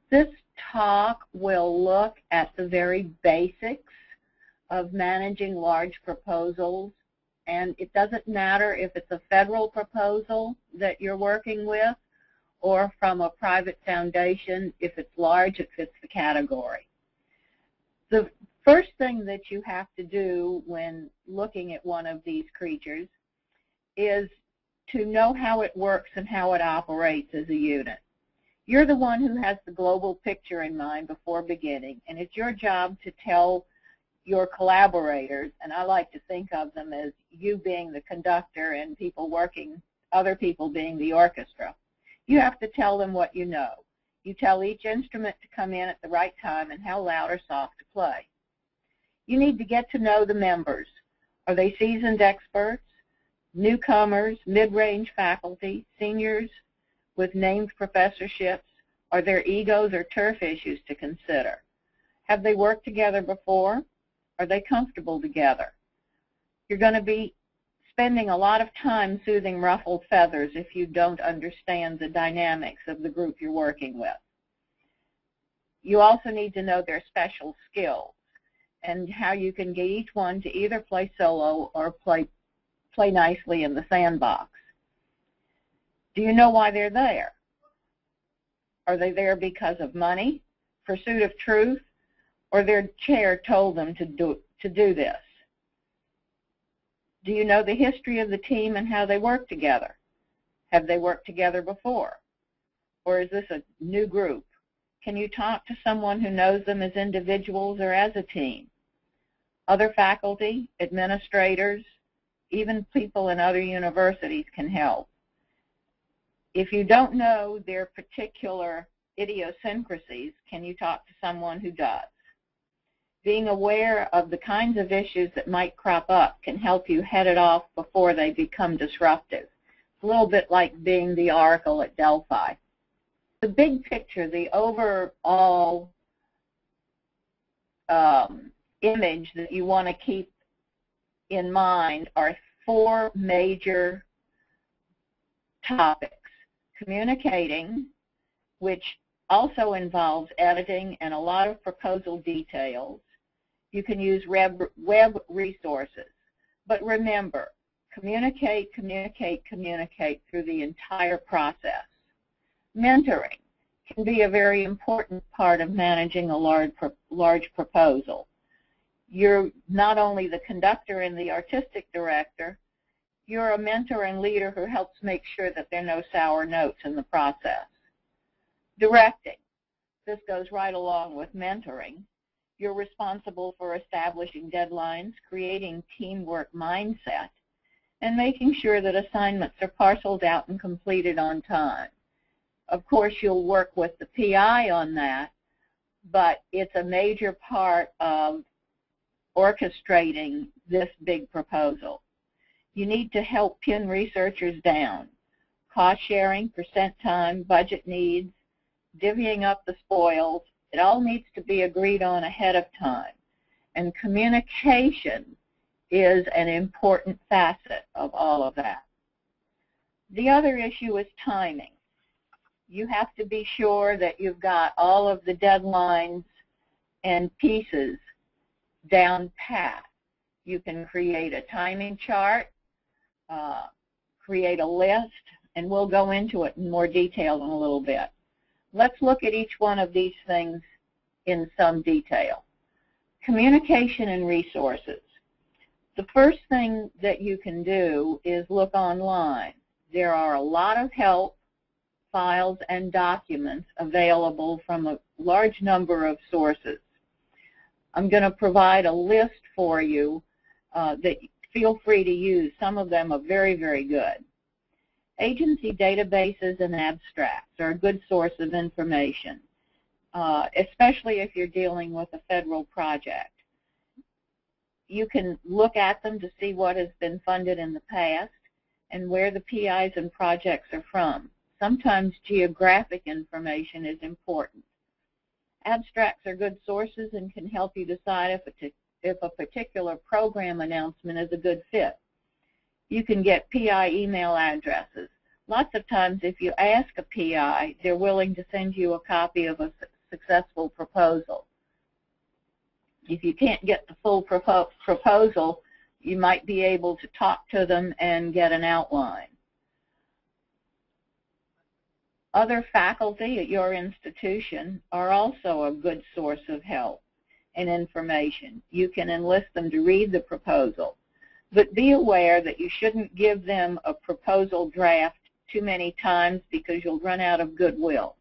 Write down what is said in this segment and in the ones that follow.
This talk will look at the very basics of managing large proposals, and it doesn't matter if it's a federal proposal that you're working with or from a private foundation. If it's large, it fits the category. The first thing that you have to do when looking at one of these creatures is to know how it works and how it operates as a unit. You're the one who has the global picture in mind before beginning, and it's your job to tell your collaborators, and I like to think of them as you being the conductor and people working, other people being the orchestra. You have to tell them what you know. You tell each instrument to come in at the right time and how loud or soft to play. You need to get to know the members. Are they seasoned experts, newcomers, mid-range faculty, seniors with named professorships? Are there egos or turf issues to consider? Have they worked together before? Are they comfortable together? You're going to be spending a lot of time soothing ruffled feathers if you don't understand the dynamics of the group you're working with. You also need to know their special skills and how you can get each one to either play solo or play nicely in the sandbox. Do you know why they're there? Are they there because of money, pursuit of truth, or their chair told them to do this? Do you know the history of the team and how they work together? Have they worked together before? Or is this a new group? Can you talk to someone who knows them as individuals or as a team? Other faculty, administrators, even people in other universities can help. If you don't know their particular idiosyncrasies, can you talk to someone who does? Being aware of the kinds of issues that might crop up can help you head it off before they become disruptive. It's a little bit like being the oracle at Delphi. The big picture, the overall image that you want to keep in mind are 4 major topics. Communicating, which also involves editing and a lot of proposal details. You can use web resources. But remember, communicate, communicate, communicate through the entire process. Mentoring can be a very important part of managing a large proposal. You're not only the conductor and the artistic director, you're a mentor and leader who helps make sure that there are no sour notes in the process. Directing. This goes right along with mentoring. You're responsible for establishing deadlines, creating teamwork mindset, and making sure that assignments are parceled out and completed on time. Of course, you'll work with the PI on that, but it's a major part of orchestrating this big proposal. You need to help pin researchers down. Cost sharing, percent time, budget needs, divvying up the spoils, it all needs to be agreed on ahead of time. And communication is an important facet of all of that. The other issue is timing. You have to be sure that you've got all of the deadlines and pieces down pat. You can create a timing chart, create a list, and we'll go into it in more detail in a little bit. Let's look at each one of these things in some detail. Communication and resources. The first thing that you can do is look online. There are a lot of help, files, and documents available from a large number of sources. I'm going to provide a list for you that feel free to use. Some of them are very, very good. Agency databases and abstracts are a good source of information, especially if you're dealing with a federal project. You can look at them to see what has been funded in the past and where the PIs and projects are from. Sometimes geographic information is important. Abstracts are good sources and can help you decide if a particular program announcement is a good fit. You can get PI email addresses. Lots of times if you ask a PI, they're willing to send you a copy of a successful proposal. If you can't get the full proposal, you might be able to talk to them and get an outline. Other faculty at your institution are also a good source of help and information. You can enlist them to read the proposal, but be aware that you shouldn't give them a proposal draft too many times because you'll run out of goodwill.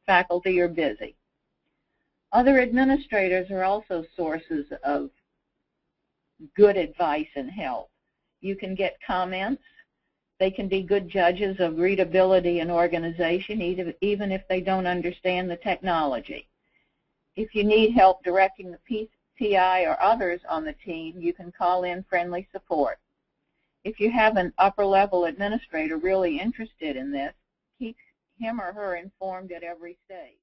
Faculty are busy. Other administrators are also sources of good advice and help. You can get comments. They can be good judges of readability and organization, even if they don't understand the technology. If you need help directing the PI or others on the team, you can call in friendly support. If you have an upper-level administrator really interested in this, keep him or her informed at every stage.